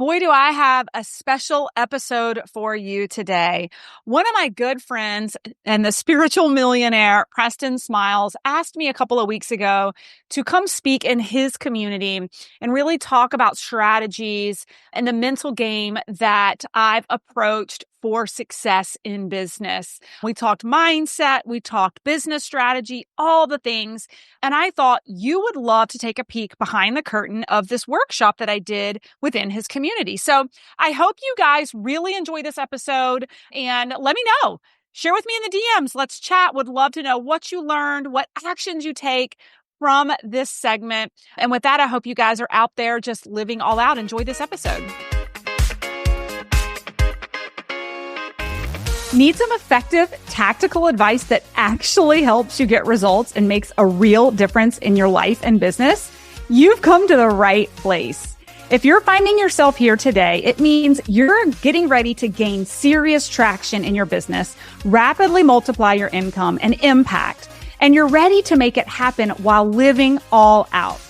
Boy, do I have a special episode for you today. One of my good friends and the spiritual millionaire, Preston Smiles, asked me a couple of weeks ago to come speak in his community and really talk about strategies and the mental game that I've approached for success in business. We talked mindset, we talked business strategy, all the things. And I thought you would love to take a peek behind the curtain of this workshop that I did within his community. So I hope you guys really enjoy this episode and let me know. Share with me in the DMs. Let's chat. Would love to know what you learned, what actions you take from this segment. And with that, I hope you guys are out there just living all out. Enjoy this episode. Need some effective tactical advice that actually helps you get results and makes a real difference in your life and business? You've come to the right place. If you're finding yourself here today, it means you're getting ready to gain serious traction in your business, rapidly multiply your income and impact, and you're ready to make it happen while living all out.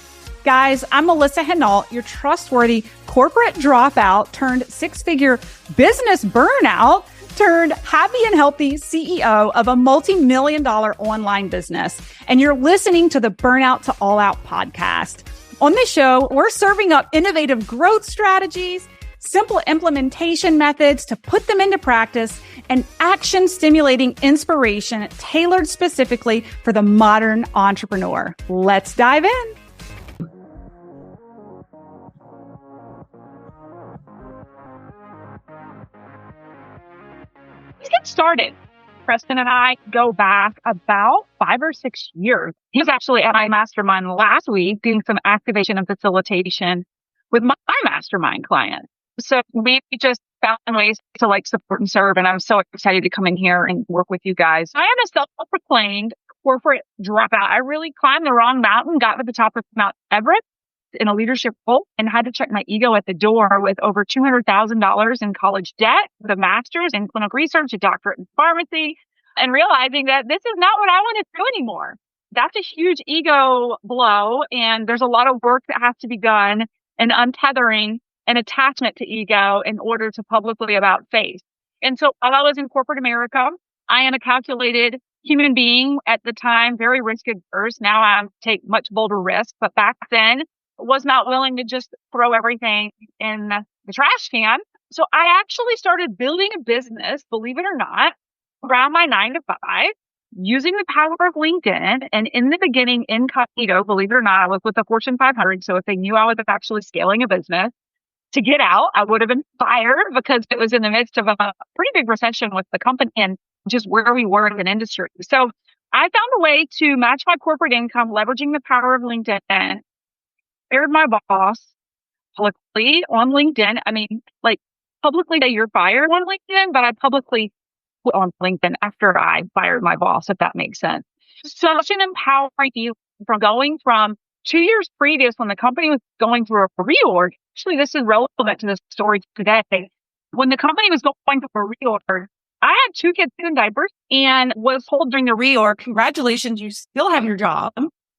Guys, I'm Melissa Hinault, your trustworthy corporate dropout turned six-figure business burnout turned happy and healthy CEO of a multi-million-dollar online business. And you're listening to the Burnout to All Out podcast. On this show, we're serving up innovative growth strategies, simple implementation methods to put them into practice, and action-stimulating inspiration tailored specifically for the modern entrepreneur. Let's dive in. Let's get started. Preston and I go back about 5 or 6 years. He was actually at my mastermind last week doing some activation and facilitation with my mastermind client. So we just found ways to support and serve. And I'm so excited to come in here and work with you guys. I am a self-proclaimed corporate dropout. I really climbed the wrong mountain, got to the top of Mount Everest in a leadership role and had to check my ego at the door with over $200,000 in college debt, the master's in clinical research, a doctorate in pharmacy, and realizing that this is not what I want to do anymore. That's a huge ego blow. And there's a lot of work that has to be done and untethering an attachment to ego in order to publicly about face. And so while I was in corporate America, I am a calculated human being at the time, very risk averse. Now I take much bolder risks, but back then, was not willing to just throw everything in the trash can. So I actually started building a business, believe it or not, around my 9 to 5, using the power of LinkedIn. And in the beginning, incognito, believe it or not, I was with the Fortune 500. So if they knew I was actually scaling a business, to get out, I would have been fired because it was in the midst of a pretty big recession with the company and just where we were in an industry. So I found a way to match my corporate income, leveraging the power of LinkedIn. Fired my boss publicly on LinkedIn. I mean, publicly that you're fired on LinkedIn, but I publicly put on LinkedIn after I fired my boss, if that makes sense. Such an empowering feeling from going from 2 years previous when the company was going through a reorg. Actually, this is relevant to the story today. When the company was going through a reorg, I had 2 kids in diapers and was told during the reorg, congratulations, you still have your job.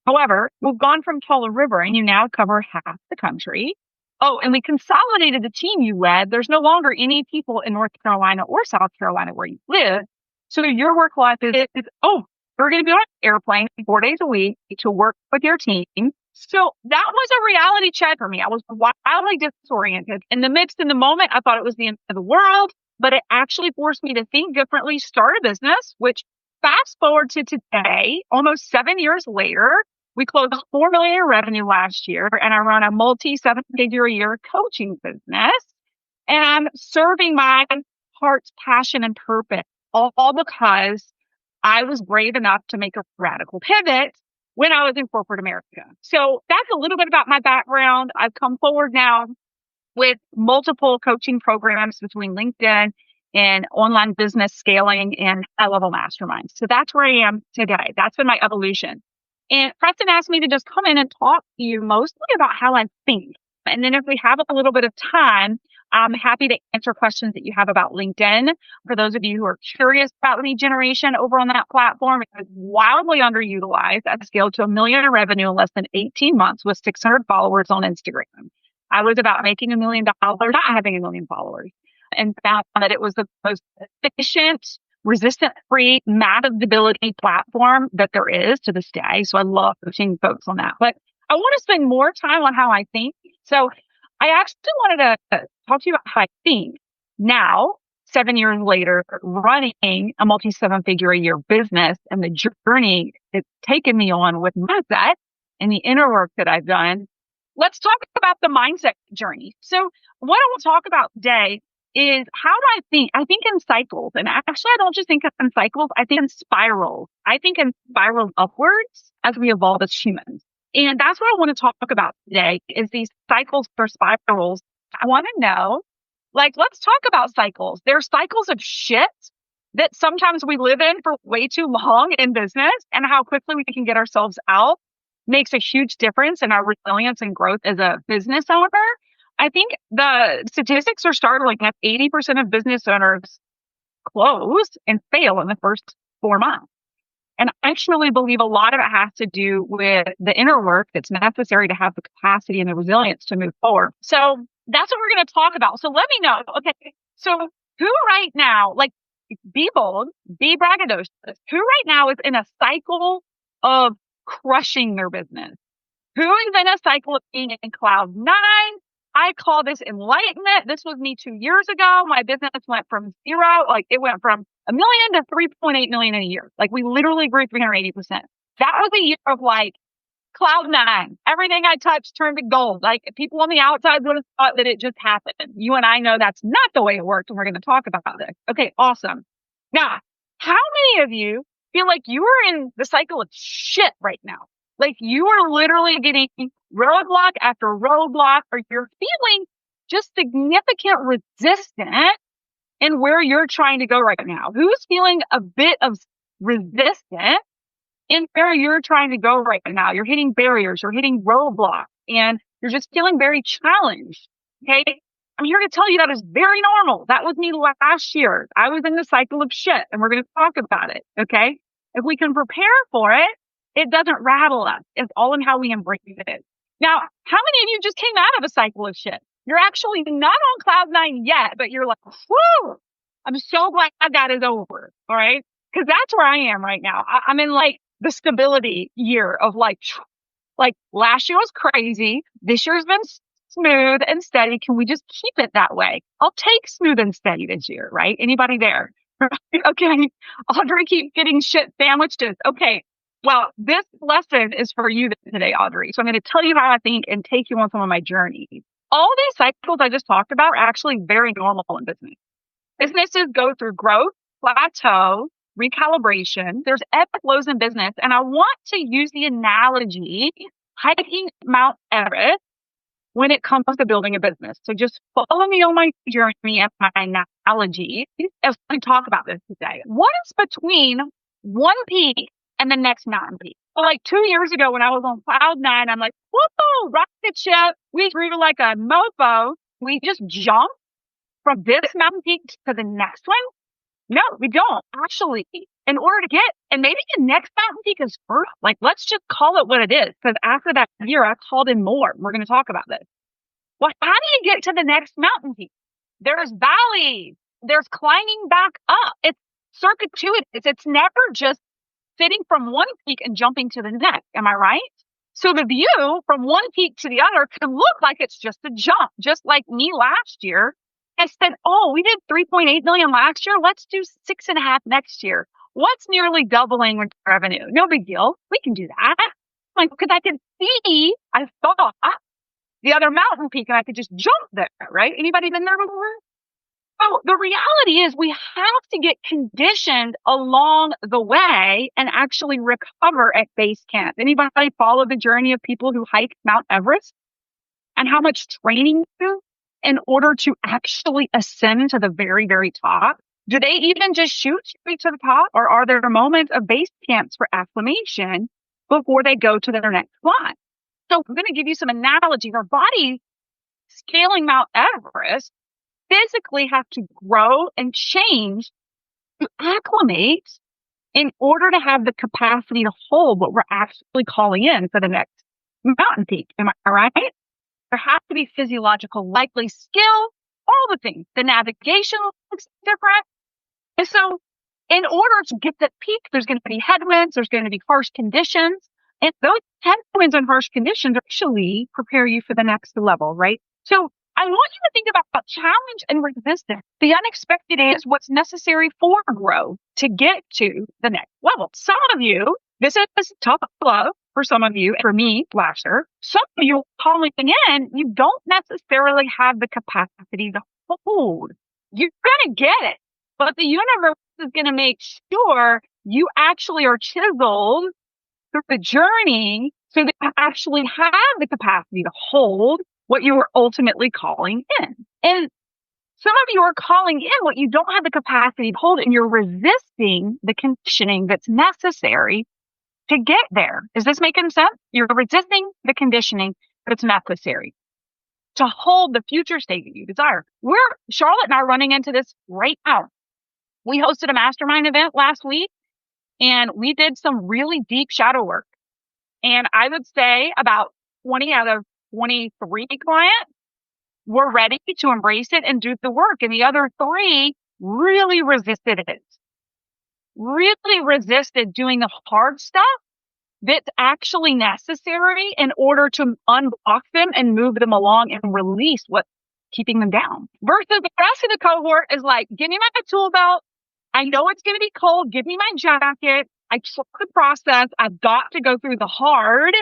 However, we've gone from Tall River and you now cover half the country. Oh, and we consolidated the team you led. There's no longer any people in North Carolina or South Carolina where you live. So your work life is you're going to be on an airplane 4 days a week to work with your team. So that was a reality check for me. I was wildly disoriented. In the moment, I thought it was the end of the world, but it actually forced me to think differently, start a business, which fast forward to today, almost 7 years later, we closed $4 million in revenue last year, and I run a multi-7-figure-a-year coaching business. And I'm serving my heart's passion and purpose, all because I was brave enough to make a radical pivot when I was in corporate America. So that's a little bit about my background. I've come forward now with multiple coaching programs between LinkedIn and online business scaling and high-level masterminds. So that's where I am today. That's been my evolution. And Preston asked me to just come in and talk to you mostly about how I think. And then if we have a little bit of time, I'm happy to answer questions that you have about LinkedIn. For those of you who are curious about lead generation over on that platform, it's wildly underutilized. I've scaled to $1 million in revenue in less than 18 months with 600 followers on Instagram. I was about making $1 million, not having 1 million followers, and found that it was the most efficient, resistant-free, mappability platform that there is to this day. So I love coaching folks on that. But I want to spend more time on how I think. So I actually wanted to talk to you about how I think now, 7 years later, running a multi-7-figure a year business and the journey it's taken me on with mindset and the inner work that I've done. Let's talk about the mindset journey. So what I want to talk about today is how do I think? I think in cycles. And actually, I don't just think in cycles. I think in spirals. I think in spirals upwards as we evolve as humans. And that's what I want to talk about today is these cycles or spirals. I want to know, let's talk about cycles. There are cycles of shit that sometimes we live in for way too long in business, and how quickly we can get ourselves out makes a huge difference in our resilience and growth as a business owner. I think the statistics are startling that 80% of business owners close and fail in the first 4 months. And I actually believe a lot of it has to do with the inner work that's necessary to have the capacity and the resilience to move forward. So that's what we're going to talk about. So let me know. Okay. So who right now, be bold, be braggadocious, who right now is in a cycle of crushing their business? Who is in a cycle of being in cloud 9? I call this enlightenment. This was me 2 years ago. My business went from zero, it went from 1 million to 3.8 million in a year. We literally grew 380%. That was a year of cloud 9. Everything I touched turned to gold. People on the outside would have thought that it just happened. You and I know that's not the way it worked, and we're going to talk about this. Okay, awesome. Now, how many of you feel like you are in the cycle of shit right now? You are literally getting roadblock after roadblock, or you're feeling just significant resistance in where you're trying to go right now. Who's feeling a bit of resistance in where you're trying to go right now? You're hitting barriers, you're hitting roadblocks, and you're just feeling very challenged. Okay. I'm here to tell you that is very normal. That was me last year. I was in the cycle of shit, and we're going to talk about it. Okay. If we can prepare for it, it doesn't rattle us. It's all in how we embrace it. Now, how many of you just came out of a cycle of shit? You're actually not on cloud 9 yet, but you're like, whoo, I'm so glad that is over. All right. Because that's where I am right now. I'm in the stability year of last year was crazy. This year's been smooth and steady. Can we just keep it that way? I'll take smooth and steady this year, right? Anybody there? Okay. Audrey keeps getting shit sandwiched. Okay. Well, this lesson is for you today, Audrey. So I'm going to tell you how I think and take you on some of my journeys. All these cycles I just talked about are actually very normal in business. Businesses go through growth, plateau, recalibration. There's ebb and flows in business. And I want to use the analogy hiking Mount Everest when it comes to building a business. So just follow me on my journey and my analogy as we talk about this today. What is between one peak and the next mountain peak? So 2 years ago when I was on cloud 9, I'm like, whoa, rocket ship. We grew like a mofo. We just jumped from this mountain peak to the next one. No, we don't. Actually, in order to get, and maybe the next mountain peak is first. Let's just call it what it is. Because after that year, I called in more. We're going to talk about this. Well, how do you get to the next mountain peak? There's valleys. There's climbing back up. It's circuitous. It's never just sitting from one peak and jumping to the next. Am I right? So the view from one peak to the other can look like it's just a jump, just like me last year. I said, oh, we did 3.8 million last year. Let's do 6.5 next year. What's nearly doubling with revenue? No big deal. We can do that. Because I can see, I thought the other mountain peak and I could just jump there, right? Anybody been there before? So the reality is we have to get conditioned along the way and actually recover at base camp. Anybody follow the journey of people who hike Mount Everest and how much training they do in order to actually ascend to the very, very top? Do they even just shoot straight to the top, or are there moments of base camps for acclimation before they go to their next climb? So I'm going to give you some analogies. Our bodies scaling Mount Everest physically have to grow and change to acclimate in order to have the capacity to hold what we're actually calling in for the next mountain peak. Am I right? There has to be physiological likely skill, all the things. The navigation looks different. And so in order to get that peak, there's going to be headwinds, there's going to be harsh conditions. And those headwinds and harsh conditions actually prepare you for the next level, right? So I want you to think about challenge and resistance. The unexpected is what's necessary for growth to get to the next level. Some of you, this is tough love for some of you, for me last year. Some of you calling in, you don't necessarily have the capacity to hold. You're going to get it, but the universe is going to make sure you actually are chiseled through the journey so that you actually have the capacity to hold what you are ultimately calling in. And some of you are calling in what you don't have the capacity to hold, and you're resisting the conditioning that's necessary to get there. Is this making sense? You're resisting the conditioning that's necessary to hold the future state that you desire. Charlotte and I are running into this right now. We hosted a mastermind event last week, and we did some really deep shadow work. And I would say about 20 out of 23 clients were ready to embrace it and do the work. And the other 3 really resisted it. Really resisted doing the hard stuff that's actually necessary in order to unblock them and move them along and release what's keeping them down. Versus the rest of the cohort is like, give me my tool belt. I know it's going to be cold. Give me my jacket. I trust the process. I've got to go through the hard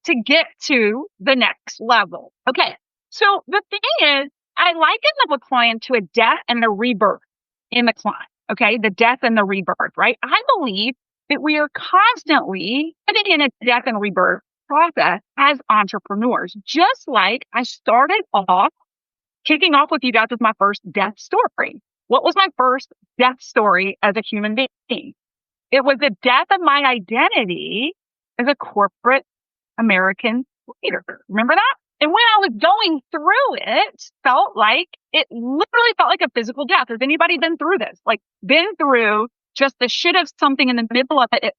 to get to the next level. Okay. So the thing is, I liken the client to a death and the rebirth in the client. Okay. The death and the rebirth, right? I believe that we are constantly living in a death and rebirth process as entrepreneurs. Just like I started off kicking off with you guys with my first death story. What was my first death story as a human being? It was the death of my identity as a corporate American leader. Remember that? And when I was going through it, it literally felt like a physical death. Has anybody been through this? Like been through just the shit of something in the middle of it?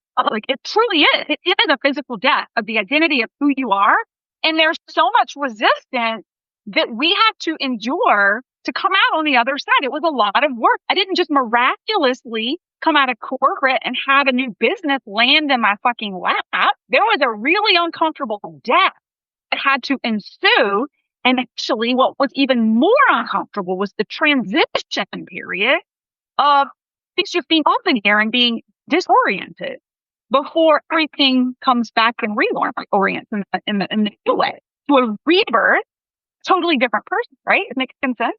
It truly is. It is a physical death of the identity of who you are. And there's so much resistance that we had to endure to come out on the other side. It was a lot of work. I didn't just miraculously come out of corporate and have a new business land in my fucking lap. There was a really uncomfortable death that had to ensue. And actually what was even more uncomfortable was the transition period of things just being up in here and being disoriented before everything comes back and reorients in the new way to a rebirth, totally different person, right? It makes sense.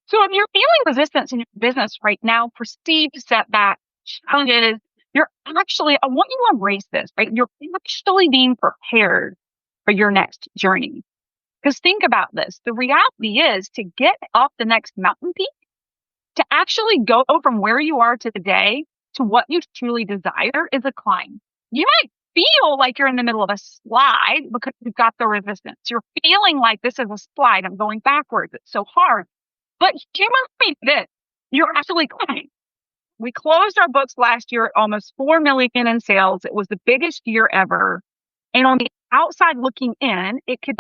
So if you're feeling resistance in your business right now, perceived setback, challenges, I want you to embrace this, right? You're actually being prepared for your next journey. Because think about this. The reality is to get up the next mountain peak, to actually go from where you are today to what you truly desire is a climb. You might feel like you're in the middle of a slide because you've got the resistance. You're feeling like this is a slide. I'm going backwards. It's so hard. But you must be this. You're actually climbing. We closed our books last year at almost 4 million in sales. It was the biggest year ever. And on the outside looking in, it could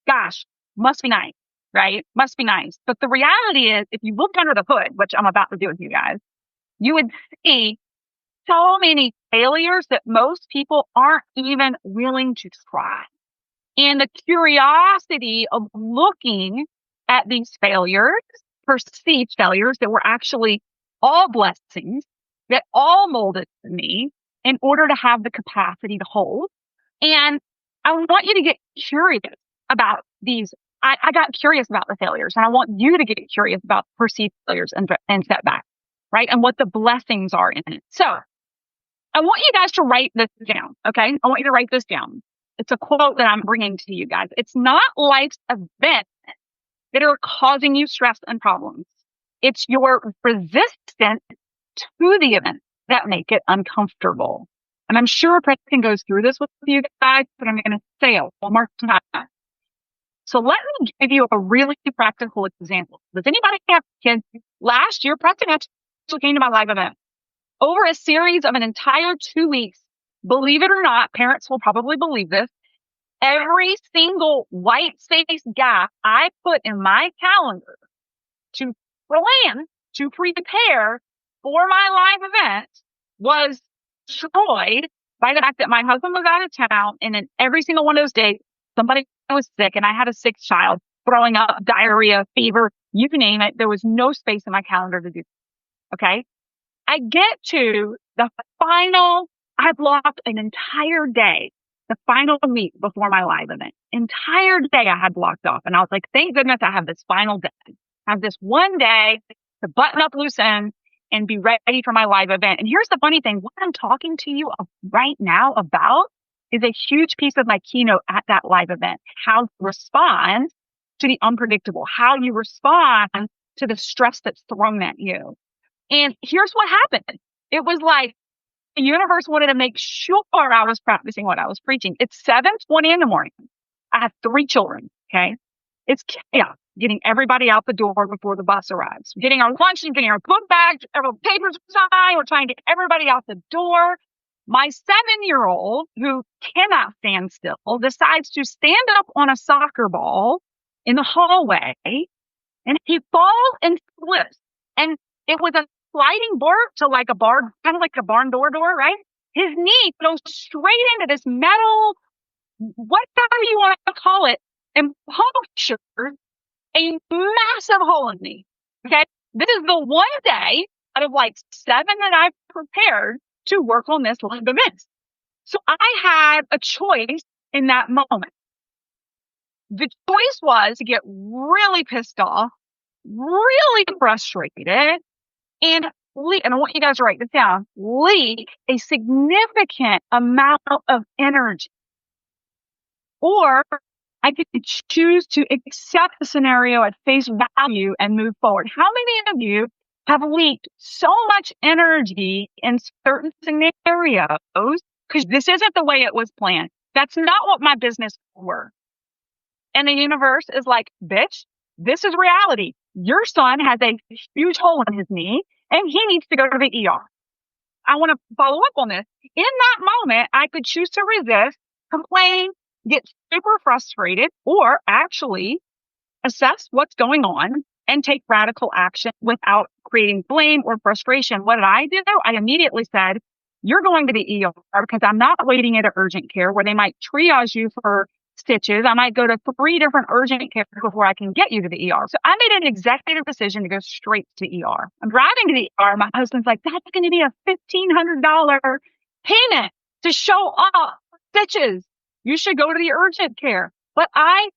gosh, must be nice, right? Must be nice. But the reality is, if you looked under the hood, which I'm about to do with you guys, you would see so many failures that most people aren't even willing to try. And the curiosity of looking at these failures, perceived failures that were actually all blessings, that all molded me in order to have the capacity to hold. And I want you to get curious about these. I got curious about the failures, and I want you to get curious about perceived failures and setbacks, right? And what the blessings are in it. So I want you guys to write this down, okay? I want you to write this down. It's a quote that I'm bringing to you guys. It's not life's events that are causing you stress and problems. It's your resistance to the event that make it uncomfortable. And I'm sure Preston goes through this with you guys, but I'm going to say it one more time. So let me give you a really practical example. Does anybody have kids? Last year, Preston actually came to my live event. Over a series of an entire 2 weeks, believe it or not, parents will probably believe this, every single white space gap I put in my calendar to plan, to prepare for my live event was destroyed by the fact that my husband was out of town. And in every single one of those days, somebody was sick and I had a sick child throwing up, diarrhea, fever, you name it. There was no space in my calendar to do. Okay. I get to the final, I blocked an entire day, the final week before my live event. Entire day I had blocked off. And I was like, thank goodness I have this final day. I have this one day to button up loose ends and be ready for my live event. And here's the funny thing. What I'm talking to you right now about is a huge piece of my keynote at that live event. How to respond to the unpredictable, how you respond to the stress that's thrown at you. And here's what happened. It was like the universe wanted to make sure I was practicing what I was preaching. It's 7:20 in the morning. I have 3 children. Okay. It's chaos getting everybody out the door before the bus arrives. Getting our lunch and getting our book bags, our papers signed. We're trying to get everybody out the door. My 7-year-old, who cannot stand still, decides to stand up on a soccer ball in the hallway, and he falls and slips. And it was a sliding board to like a barn, kind of like a barn door, right? His knee goes straight into this metal, whatever you want to call it, and punctures a massive hole in me. Okay. This is the one day out of like 7 that I've prepared to work on this live event. So I had a choice in that moment. The choice was to get really pissed off, really frustrated, and I want you guys to write this down, leak a significant amount of energy. Or I could choose to accept the scenario at face value and move forward. How many of you have leaked so much energy in certain scenarios because this isn't the way it was planned? That's not what my business were. And the universe is like, bitch, this is reality. Your son has a huge hole in his knee and he needs to go to the ER. I want to follow up on this. In that moment, I could choose to resist, complain, get super frustrated, or actually assess what's going on and take radical action without creating blame or frustration. What did I do? I immediately said, you're going to the ER because I'm not waiting at urgent care where they might triage you for stitches. I might go to 3 different urgent care before I can get you to the ER. So I made an executive decision to go straight to ER. I'm driving to the ER. My husband's like, that's going to be a $1,500 payment to show up stitches. You should go to the urgent care. But I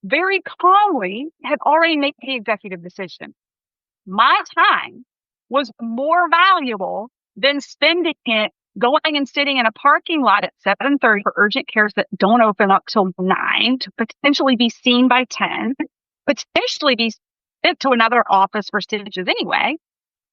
very calmly had already made the executive decision. My time was more valuable than spending it going and sitting in a parking lot at 7:30 for urgent cares that don't open up till 9 to potentially be seen by 10, potentially be sent to another office for stitches anyway.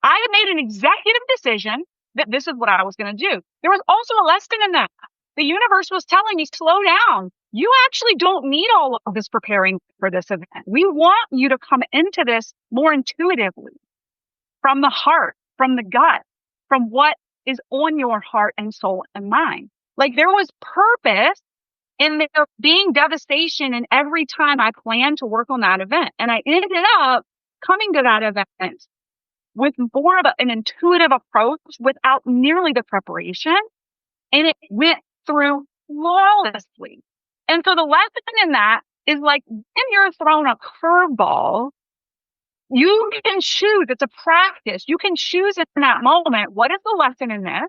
I had made an executive decision that this is what I was going to do. There was also a lesson in that. The universe was telling me, slow down. You actually don't need all of this preparing for this event. We want you to come into this more intuitively, from the heart, from the gut, from what is on your heart and soul and mind. Like there was purpose in there being devastation in every time I planned to work on that event. And I ended up coming to that event with more of an intuitive approach without nearly the preparation. And it went through flawlessly. And so the lesson in that is like when you're thrown a curveball, you can choose. It's a practice. You can choose in that moment. What is the lesson in this?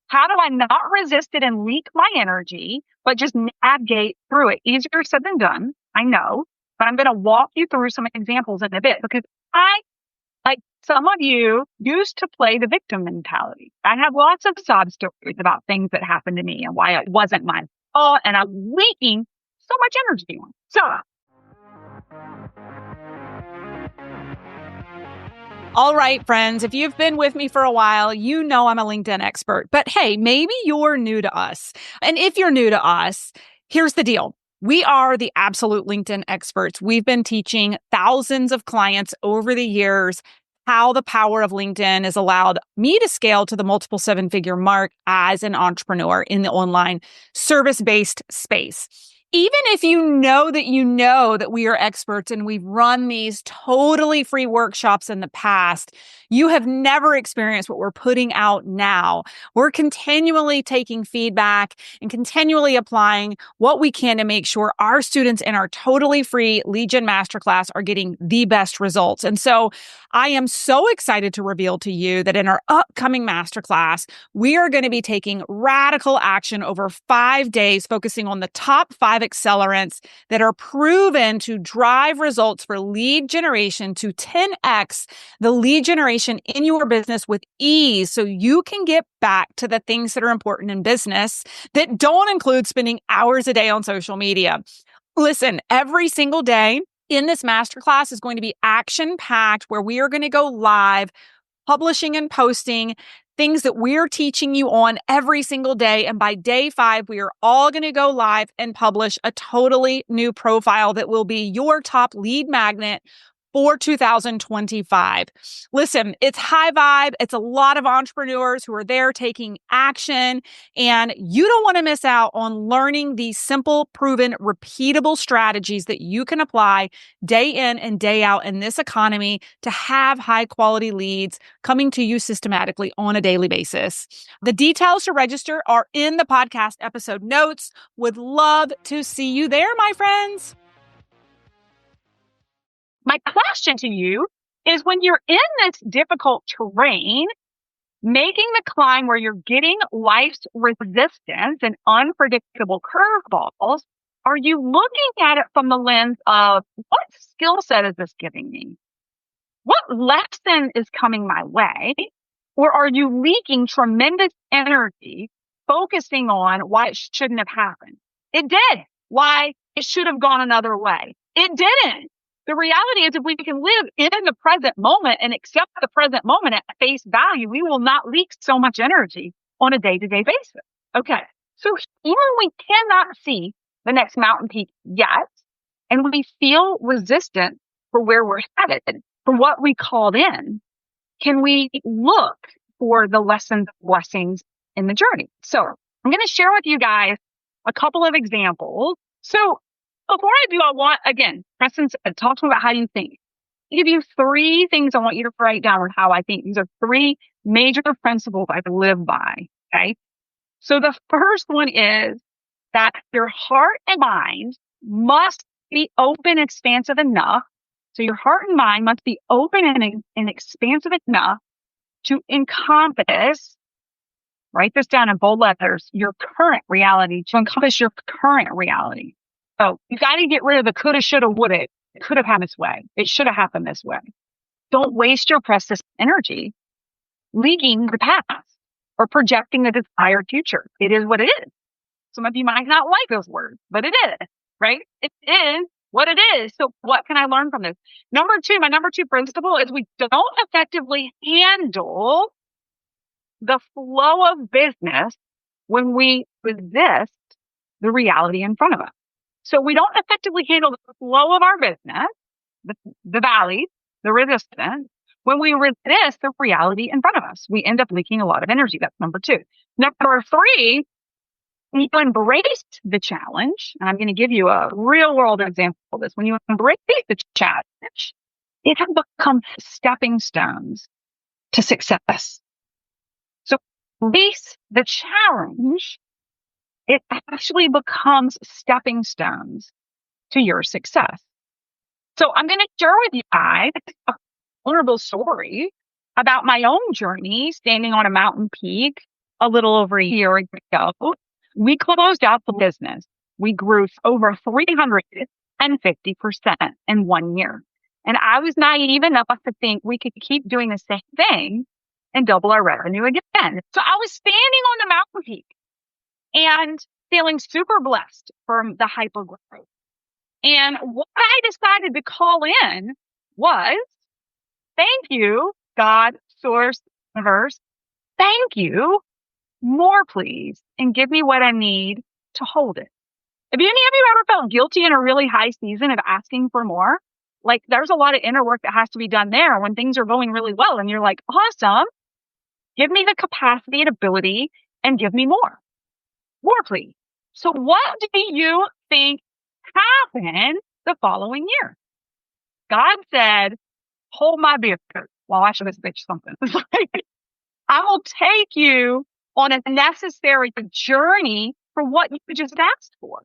How do I not resist it and leak my energy, but just navigate through it? Easier said than done. I know, but I'm going to walk you through some examples in a bit because I, like some of you, used to play the victim mentality. I have lots of sob stories about things that happened to me and why it wasn't my fault, and I'm leaking so much energy on. So, all right, friends, if you've been with me for a while, you know I'm a LinkedIn expert. But hey, maybe you're new to us. And if you're new to us, here's the deal. We are the absolute LinkedIn experts. We've been teaching thousands of clients over the years how the power of LinkedIn has allowed me to scale to the multiple 7-figure mark as an entrepreneur in the online service-based space. Even if you know that we are experts and we've run these totally free workshops in the past, you have never experienced what we're putting out now. We're continually taking feedback and continually applying what we can to make sure our students in our totally free Lead Gen Masterclass are getting the best results. And so I am so excited to reveal to you that in our upcoming masterclass, we are going to be taking radical action over 5 days, focusing on the top 5 accelerants that are proven to drive results for lead generation to 10x the lead generation in your business with ease, so you can get back to the things that are important in business that don't include spending hours a day on social media. Listen, every single day in this masterclass is going to be action-packed, where we are going to go live, publishing and posting things that we're teaching you on every single day. And by day 5, we are all going to go live and publish a totally new profile that will be your top lead magnet for 2025. Listen, it's high vibe. It's a lot of entrepreneurs who are there taking action, and you don't want to miss out on learning these simple, proven, repeatable strategies that you can apply day in and day out in this economy to have high quality leads coming to you systematically on a daily basis. The details to register are in the podcast episode notes. Would love to see you there, my friends. My question to you is, when you're in this difficult terrain, making the climb where you're getting life's resistance and unpredictable curveballs, are you looking at it from the lens of, what skill set is this giving me? What lesson is coming my way? Or are you leaking tremendous energy focusing on why it shouldn't have happened? It did. Why it should have gone another way? It didn't. The reality is, if we can live in the present moment and accept the present moment at face value, we will not leak so much energy on a day-to-day basis. Okay. So even we cannot see the next mountain peak yet, and we feel resistant for where we're headed, for what we called in, can we look for the lessons, blessings in the journey? So I'm going to share with you guys a couple of examples. So before I do, I want, again, Preston said, talk to me about how you think. I give you 3 things I want you to write down on how I think. These are 3 major principles I live by. Okay. So the first one is that your heart and mind must be open and expansive enough. So your heart and mind must be open and expansive enough to encompass, write this down in bold letters, your current reality, to encompass your current reality. So you got to get rid of the coulda, shoulda, woulda. It could have happened this way. It should have happened this way. Don't waste your precious energy leaking the past or projecting the desired future. It is what it is. Some of you might not like those words, but it is, right? It is what it is. So what can I learn from this? My number 2 principle is, we don't effectively handle the flow of business when we resist the reality in front of us. So we don't effectively handle the flow of our business, the valleys, the resistance, when we resist the reality in front of us. We end up leaking a lot of energy. That's number 2. Number 3, when you embrace the challenge, and I'm going to give you a real world example of this. When you embrace the challenge, it has become stepping stones to success. So embrace the challenge, it actually becomes stepping stones to your success. So I'm going to share with you guys a vulnerable story about my own journey standing on a mountain peak a little over a year ago. We closed out the business. We grew over 350% in 1 year. And I was naive enough to think we could keep doing the same thing and double our revenue again. So I was standing on the mountain peak and feeling super blessed from the hypergrowth. And what I decided to call in was, thank you, God, source, universe. Thank you. More, please. And give me what I need to hold it. Have any of you ever felt guilty in a really high season of asking for more? Like, there's a lot of inner work that has to be done there when things are going really well. And you're like, awesome. Give me the capacity and ability and give me more. More, please. So what do you think happened the following year? God said, hold my beer while I show this bitch something. It's like, I will take you on a necessary journey for what you just asked for.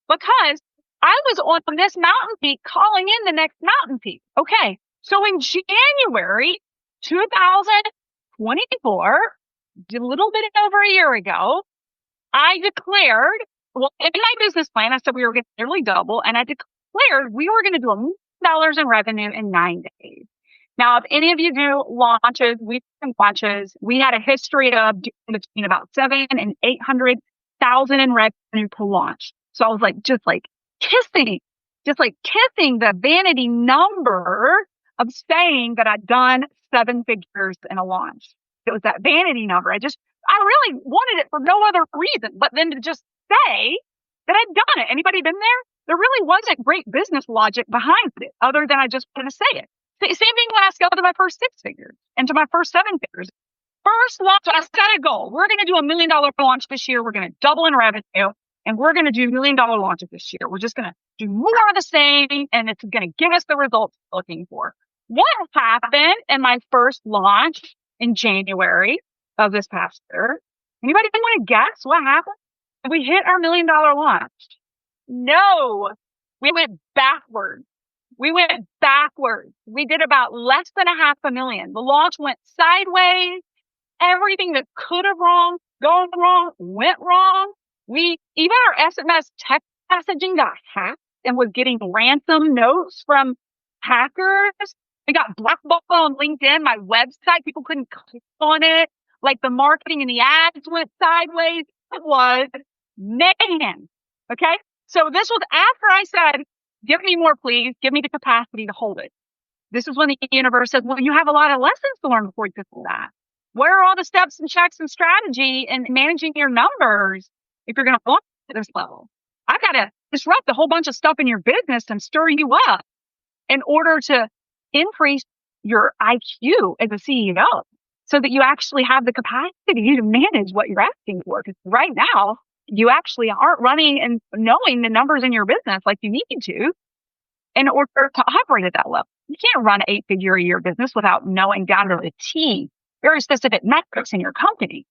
Because I was on this mountain peak calling in the next mountain peak. Okay. So in January 2024, a little bit over a year ago, I declared, well, in my business plan, I said we were going to nearly double, and I declared we were going to do $1 million in revenue in 9 days. Now, if any of you do launches, we had a history of doing between about 700,000 and 800,000 in revenue per launch. So I was like, just like kissing the vanity number of saying that I'd done 7 figures in a launch. It was that vanity number. I really wanted it for no other reason, but then to just say that I'd done it. Anybody been there? There really wasn't great business logic behind it other than I just wanted to say it. Same thing when I scaled to my first 6 figures and to my first 7 figures. First launch, I set a goal. We're going to do $1 million launch this year. We're going to double in revenue, and we're going to do $1 million launches this year. We're just going to do more of the same, and it's going to give us the results we're looking for. What happened in my first launch in January of this past year? Anybody want to guess what happened? We hit our $1 million launch. No, we went backwards. We did about less than $500,000. The launch went sideways. Everything that could have gone wrong, went wrong. Even our SMS text messaging got hacked and was getting ransom notes from hackers. We got blackballed on LinkedIn, my website. People couldn't click on it. Like the marketing and the ads went sideways. It was mayhem. Okay. So this was after I said, give me more, please. Give me the capacity to hold it. This is when the universe says, well, you have a lot of lessons to learn before you get to that. Where are all the steps and checks and strategy and managing your numbers if you're going to launch at this level? I've got to disrupt a whole bunch of stuff in your business and stir you up in order to increase your IQ as a CEO so that you actually have the capacity to manage what you're asking for. Because right now, you actually aren't running and knowing the numbers in your business like you need to in order to operate at that level. You can't run an 8-figure a year business without knowing down to the T very specific metrics in your company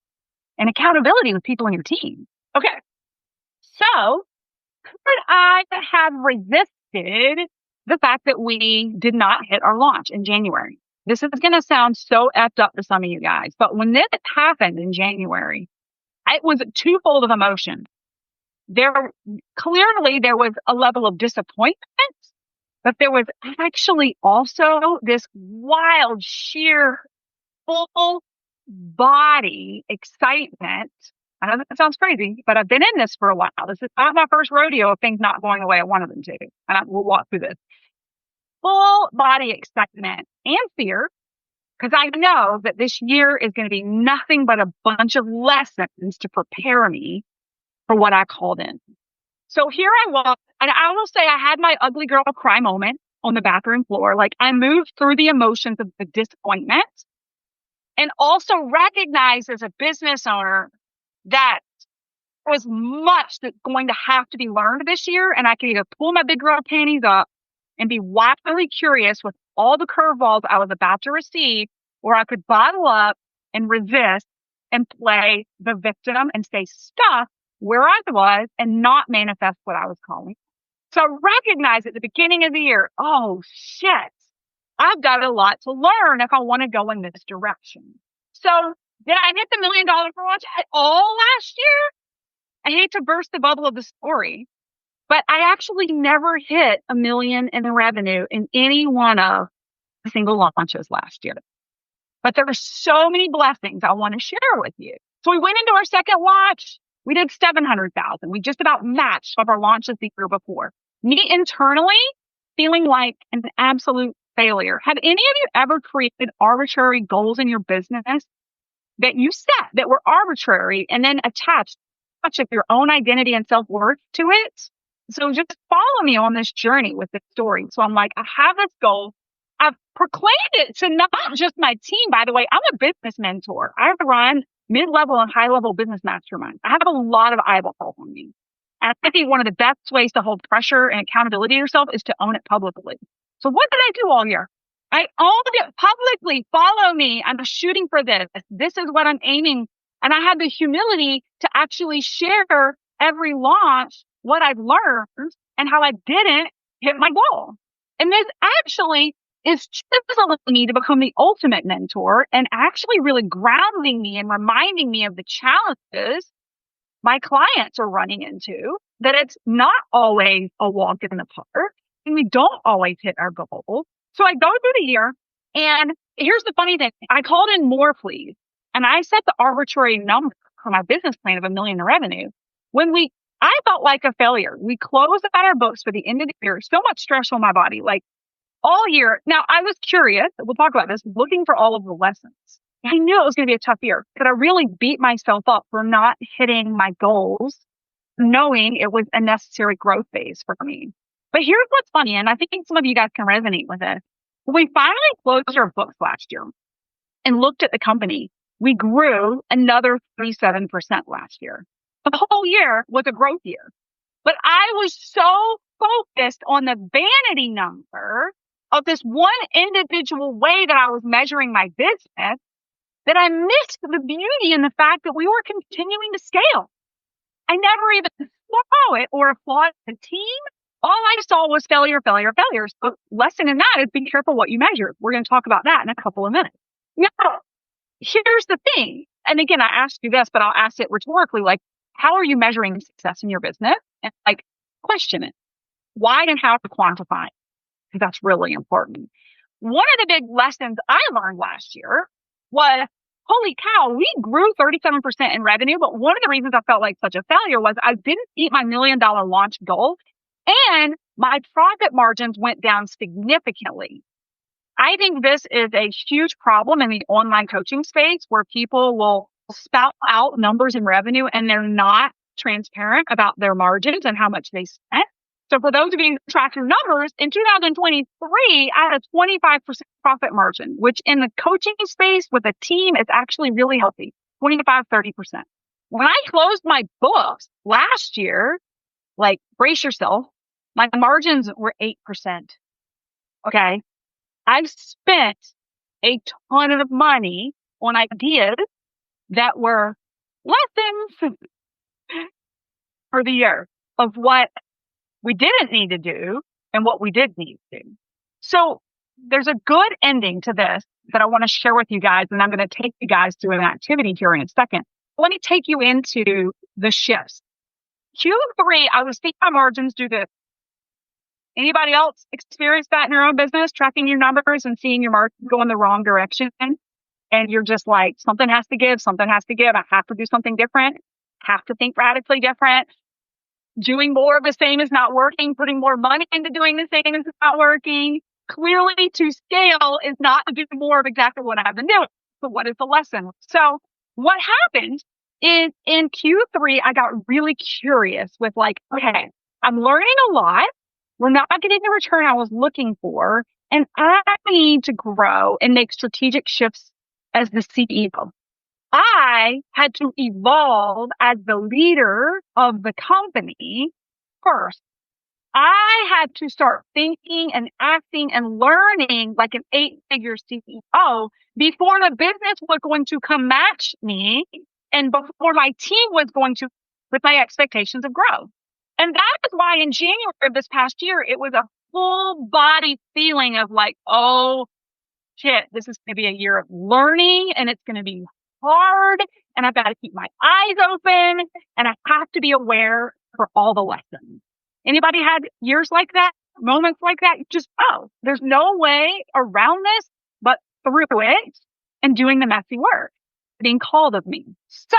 and accountability with people in your team. Okay. So could I have resisted the fact that we did not hit our launch in January? This is going to sound so effed up to some of you guys, but when this happened in January, it was twofold of emotion. There was a level of disappointment, but there was actually also this wild, sheer, full body excitement. I know that sounds crazy, but I've been in this for a while. This is not my first rodeo of things not going the way I wanted them to. And we'll walk through this. Full body excitement and fear, because I know that this year is going to be nothing but a bunch of lessons to prepare me for what I called in. So here I was, and I will say I had my ugly girl cry moment on the bathroom floor. Like I moved through the emotions of the disappointment and also recognized as a business owner that there was much that's going to have to be learned this year. And I could either pull my big girl panties up and be wildly curious with all the curveballs I was about to receive, or I could bottle up and resist and play the victim and stay stuck where I was and not manifest what I was calling. So I recognized at the beginning of the year, oh shit, I've got a lot to learn if I want to go in this direction. So did I hit the $1 million launch at all last year? I hate to burst the bubble of the story, but I actually never hit $1 million in the revenue in any one of the single launches last year. But there are so many blessings I want to share with you. So we went into our second launch. We did 700,000. We just about matched of our launches the year before. Me internally feeling like an absolute failure. Have any of you ever created arbitrary goals in your business that you set that were arbitrary and then attached much of your own identity and self-worth to it? So just follow me on this journey with this story. So I'm like, I have this goal. I've proclaimed it to not just my team. By the way, I'm a business mentor. I run mid-level and high-level business masterminds. I have a lot of eyeballs on me. And I think one of the best ways to hold pressure and accountability to yourself is to own it publicly. So what did I do all year? I owned it publicly. Follow me. I'm shooting for this. This is what I'm aiming. And I had the humility to actually share every launch, what I've learned and how I didn't hit my goal. And this actually is chiseling me to become the ultimate mentor and actually really grounding me and reminding me of the challenges my clients are running into, that it's not always a walk in the park and we don't always hit our goals. So I go through the year, and here's the funny thing. I called in more please, and I set the arbitrary number for my business plan of $1 million in revenue. I felt like a failure. We closed out our books for the end of the year. So much stress on my body, like all year. Now I was curious. We'll talk about this, looking for all of the lessons. I knew it was going to be a tough year, but I really beat myself up for not hitting my goals, knowing it was a necessary growth phase for me. But here's what's funny, and I think some of you guys can resonate with this. When we finally closed our books last year and looked at the company, we grew another 37% last year. The whole year was a growth year. But I was so focused on the vanity number of this one individual way that I was measuring my business that I missed the beauty in the fact that we were continuing to scale. I never even saw it or applauded the team. All I saw was failure. So lesson in that is be careful what you measure. We're going to talk about that in a couple of minutes. Now, here's the thing. And again, I asked you this, but I'll ask it rhetorically, like, how are you measuring success in your business? And like, question it. Why and how to quantify? Because that's really important. One of the big lessons I learned last year was, holy cow, we grew 37% in revenue. But one of the reasons I felt like such a failure was I didn't meet my $1 million launch goal, and my profit margins went down significantly. I think this is a huge problem in the online coaching space where people will spout out numbers in revenue and they're not transparent about their margins and how much they spent. So for those of you who track your numbers, in 2023, I had a 25% profit margin, which in the coaching space with a team is actually really healthy, 25, 30%. When I closed my books last year, like, brace yourself, my margins were 8%. Okay. I've spent a ton of money on ideas that were lessons for the year of what we didn't need to do and what we did need to do. So there's a good ending to this that I want to share with you guys, and I'm going to take you guys through an activity here in a second. Let me take you into the shifts. Q3, I was seeing my margins do this. Anybody else experience that in your own business, tracking your numbers and seeing your margins go in the wrong direction? And you're just like, something has to give. I have to do something different. Have to think radically different. Doing more of the same is not working. Putting more money into doing the same is not working. Clearly, to scale is not to do more of exactly what I've been doing. But what is the lesson? So what happened is in Q3, I got really curious with like, okay, I'm learning a lot. We're not getting the return I was looking for. And I need to grow and make strategic shifts as the CEO. I had to evolve as the leader of the company first. I had to start thinking and acting and learning like an 8-figure CEO before the business was going to come match me and before my team was going to with my expectations of growth. And that is why in January of this past year, it was a full body feeling of like, oh shit, this is going to be a year of learning and it's going to be hard and I've got to keep my eyes open and I have to be aware for all the lessons. Anybody had years like that, moments like that? Just, there's no way around this but through it and doing the messy work being called of me. So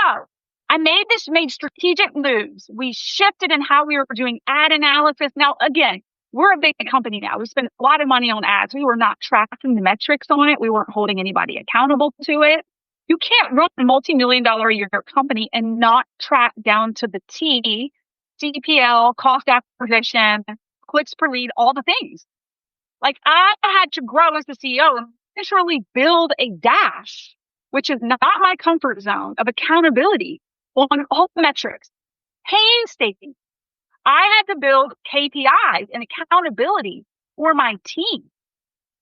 I made strategic moves. We shifted in how we were doing ad analysis. Now, again, we're a big company now. We spend a lot of money on ads. We were not tracking the metrics on it. We weren't holding anybody accountable to it. You can't run a multi-million-dollar a year company and not track down to the T, CPL, cost acquisition, clicks per lead, all the things. Like I had to grow as the CEO and literally build a dash, which is not my comfort zone, of accountability on all the metrics, painstaking, I had to build KPIs and accountability for my team.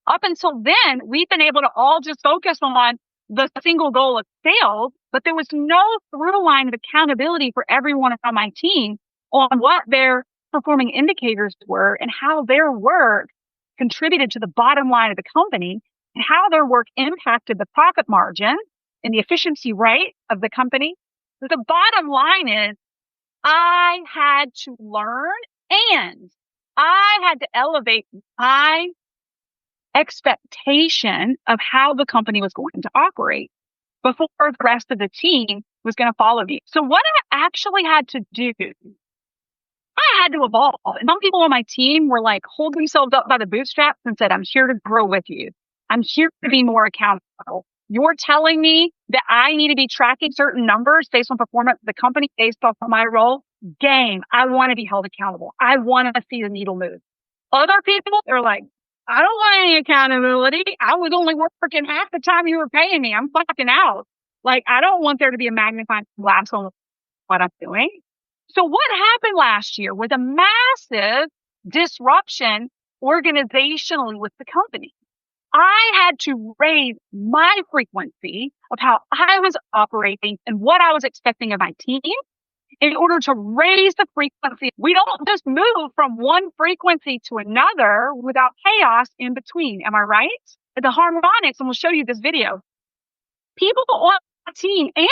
Up until then, we've been able to all just focus on the single goal of sales, but there was no through line of accountability for everyone on my team on what their performing indicators were and how their work contributed to the bottom line of the company and how their work impacted the profit margin and the efficiency rate of the company. So the bottom line is I had to learn and I had to elevate my expectation of how the company was going to operate before the rest of the team was going to follow me. So what I actually had to do, I had to evolve. And some people on my team were like, hold themselves up by the bootstraps and said, I'm here to grow with you. I'm here to be more accountable. You're telling me that I need to be tracking certain numbers based on performance of the company, based off of my role. Game. I want to be held accountable. I want to see the needle move. Other people, they're like, I don't want any accountability. I was only working half the time you were paying me. I'm fucking out. Like, I don't want there to be a magnifying glass on what I'm doing. So what happened last year was a massive disruption organizationally with the company. I had to raise my frequency of how I was operating and what I was expecting of my team in order to raise the frequency. We don't just move from one frequency to another without chaos in between. Am I right? The harmonics, and we'll show you this video. People on the team and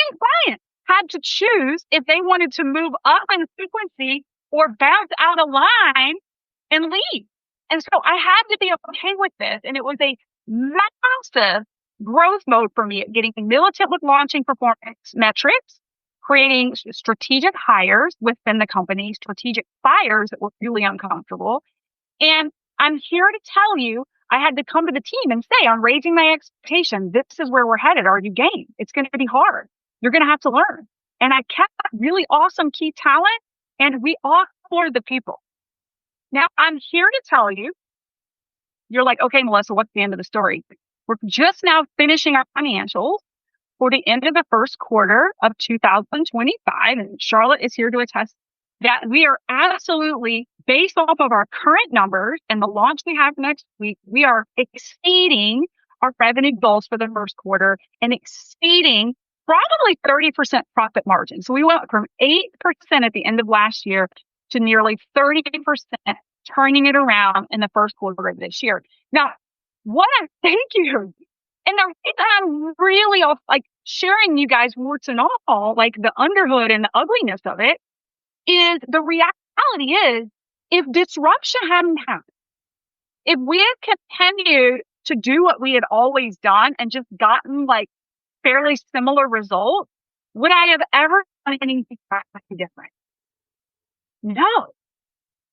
clients had to choose if they wanted to move up in frequency or bounce out of line and leave. And so I had to be okay with this. And it was a massive growth mode for me, getting militant with launching performance metrics, creating strategic hires within the company, strategic fires that were really uncomfortable. And I'm here to tell you, I had to come to the team and say, I'm raising my expectation. This is where we're headed. Are you game? It's going to be hard. You're going to have to learn. And I kept really awesome key talent, and we all explored the people. Now, I'm here to tell you, you're like, okay, Melissa, what's the end of the story? We're just now finishing our financials for the end of the first quarter of 2025. And Charlotte is here to attest that we are absolutely, based off of our current numbers and the launch we have next week, we are exceeding our revenue goals for the first quarter and exceeding probably 30% profit margin. So we went from 8% at the end of last year to nearly 30%, turning it around in the first quarter of this year. Now, thank you. And the reason I'm really like sharing you guys warts and all, like the underhood and the ugliness of it, is the reality is if disruption hadn't happened, if we had continued to do what we had always done and just gotten like fairly similar results, would I have ever done anything different? No.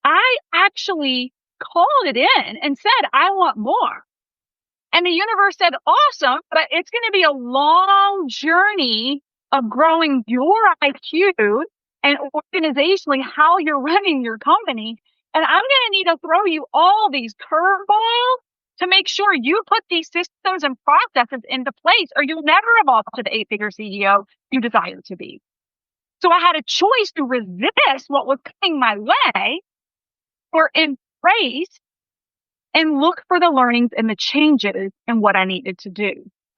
I actually called it in and said, I want more. And the universe said, awesome, but it's going to be a long journey of growing your IQ and organizationally how you're running your company. And I'm going to need to throw you all these curveballs to make sure you put these systems and processes into place, or you'll never evolve to the 8-figure CEO you desire to be. So I had a choice to resist what was coming my way or embrace and look for the learnings and the changes in what I needed to do.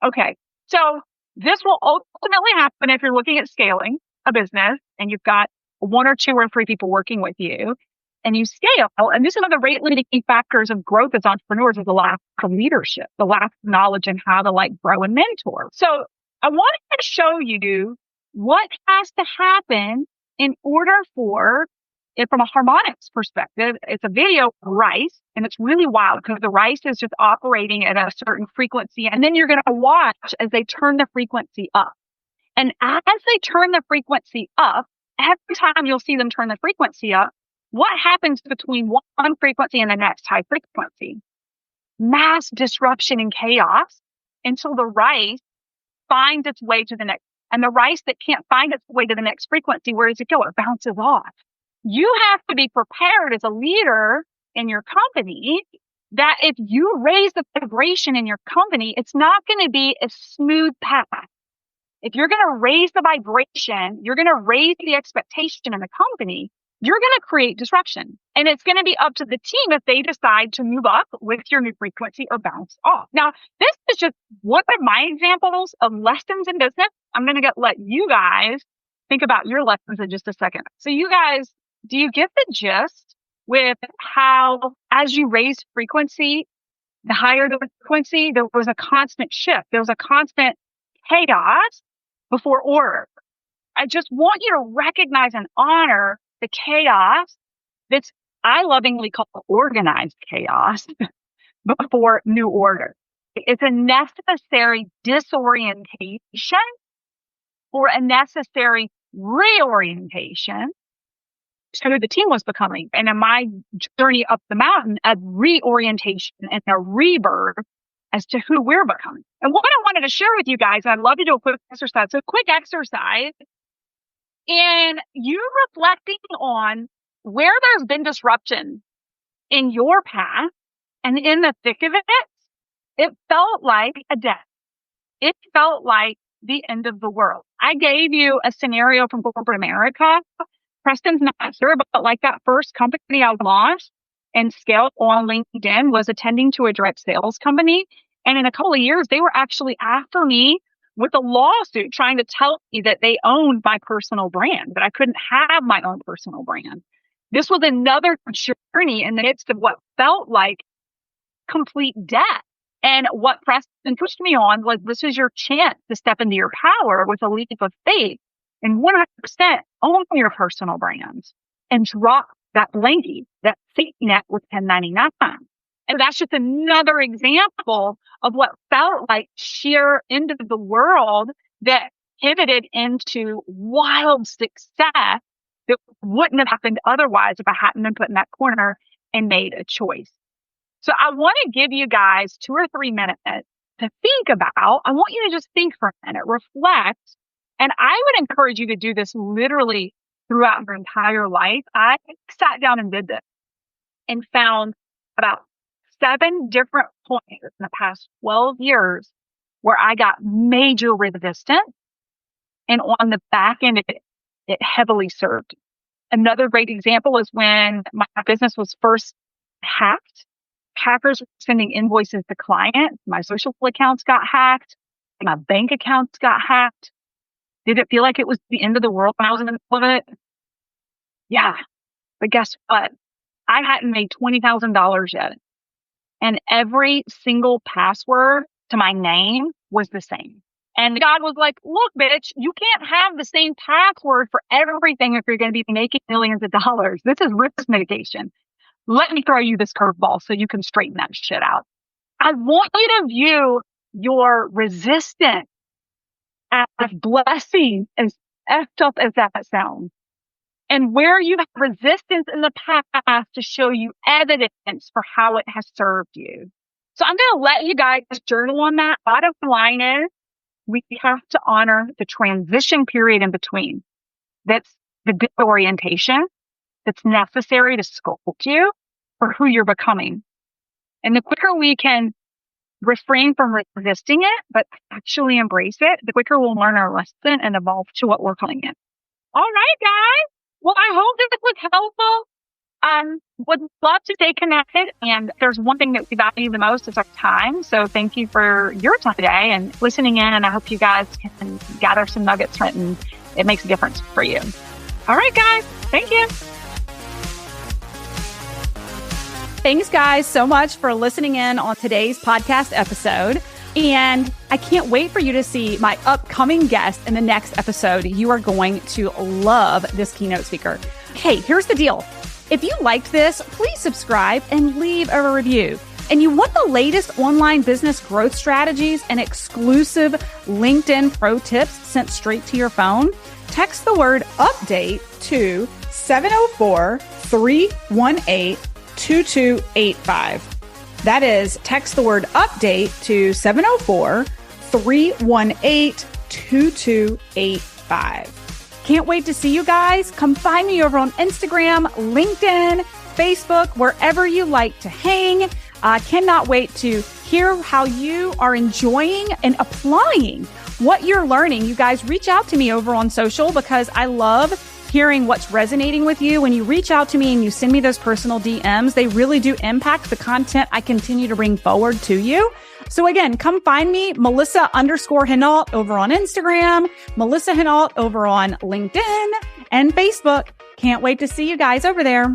Okay, so this will ultimately happen if you're looking at scaling a business and you've got 1 or 2 or 3 people working with you and you scale. And this is one of the rate limiting factors of growth as entrepreneurs is the lack of leadership, the lack of knowledge and how to like grow and mentor. So I wanted to show you what has to happen in order for it from a harmonics perspective. It's a video of rice, and it's really wild because the rice is just operating at a certain frequency. And then you're going to watch as they turn the frequency up. And as they turn the frequency up, every time you'll see them turn the frequency up, what happens between one frequency and the next high frequency? Mass disruption and chaos until the rice finds its way to the next. And the rice that can't find its way to the next frequency, where does it go? It bounces off. You have to be prepared as a leader in your company that if you raise the vibration in your company, it's not going to be a smooth path. If you're going to raise the vibration, you're going to raise the expectation in the company. you're going to create disruption. And it's going to be up to the team if they decide to move up with your new frequency or bounce off. Now, this is just one of my examples of lessons in business. I'm going to let you guys think about your lessons in just a second. So you guys, do you get the gist with how as you raise frequency, the higher the frequency, there was a constant shift. There was a constant chaos before order. I just want you to recognize and honor the chaos that's I lovingly call organized chaos before new order. It's a necessary disorientation or a necessary reorientation to who the team was becoming. And in my journey up the mountain, a reorientation and a rebirth as to who we're becoming. And what I wanted to share with you guys, I'd love to do a quick exercise. So quick exercise in you reflecting on where there's been disruption in your path and in the thick of it, it felt like a death. It felt like the end of the world. I gave you a scenario from corporate America. Preston's not sure, but like that first company I launched and scaled on LinkedIn was attending to a direct sales company. And in a couple of years, they were actually after me with a lawsuit trying to tell me that they owned my personal brand, that I couldn't have my own personal brand. This was another journey in the midst of what felt like complete death. And what Preston pushed me on was, this is your chance to step into your power with a leap of faith and 100% own your personal brands and drop that blankie, that safety net with 1099. And that's just another example of what felt like sheer end of the world that pivoted into wild success that wouldn't have happened otherwise if I hadn't been put in that corner and made a choice. So I want to give you guys 2 or 3 minutes to think about. I want you to just think for a minute, reflect. And I would encourage you to do this literally throughout your entire life. I sat down and did this and found about 7 different points in the past 12 years where I got major resistance. And on the back end, it heavily served. Another great example is when my business was first hacked. Hackers were sending invoices to clients. My social accounts got hacked. My bank accounts got hacked. Did it feel like it was the end of the world when I was in the middle of it? Yeah. But guess what? I hadn't made $20,000 yet. And every single password to my name was the same. And God was like, look, bitch, you can't have the same password for everything if you're going to be making millions of dollars. This is risk mitigation. Let me throw you this curveball so you can straighten that shit out. I want you to view your resistance as blessing, as effed up as that sounds. And where you have resistance in the past to show you evidence for how it has served you. So I'm going to let you guys journal on that. Bottom line is, we have to honor the transition period in between. That's the disorientation that's necessary to sculpt you for who you're becoming. And the quicker we can refrain from resisting it, but actually embrace it, the quicker we'll learn our lesson and evolve to what we're calling it. All right, guys. Well, I hope this was helpful. Would love to stay connected. And there's one thing that we value the most is our time. So thank you for your time today and listening in. And I hope you guys can gather some nuggets from it and it makes a difference for you. All right, guys. Thank you. Thanks, guys, so much for listening in on today's podcast episode. And I can't wait for you to see my upcoming guest in the next episode. You are going to love this keynote speaker. Hey, here's the deal. If you liked this, please subscribe and leave a review. And you want the latest online business growth strategies and exclusive LinkedIn pro tips sent straight to your phone? Text the word update to 704-318-2285. That is, text the word update to 704-318-2285. Can't wait to see you guys. Come find me over on Instagram, LinkedIn, Facebook, wherever you like to hang. I cannot wait to hear how you are enjoying and applying what you're learning. You guys reach out to me over on social because I love hearing what's resonating with you. When you reach out to me and you send me those personal DMs, they really do impact the content I continue to bring forward to you. So again, come find me, Melissa_Hinault over on Instagram, Melissa Hinault over on LinkedIn and Facebook. Can't wait to see you guys over there.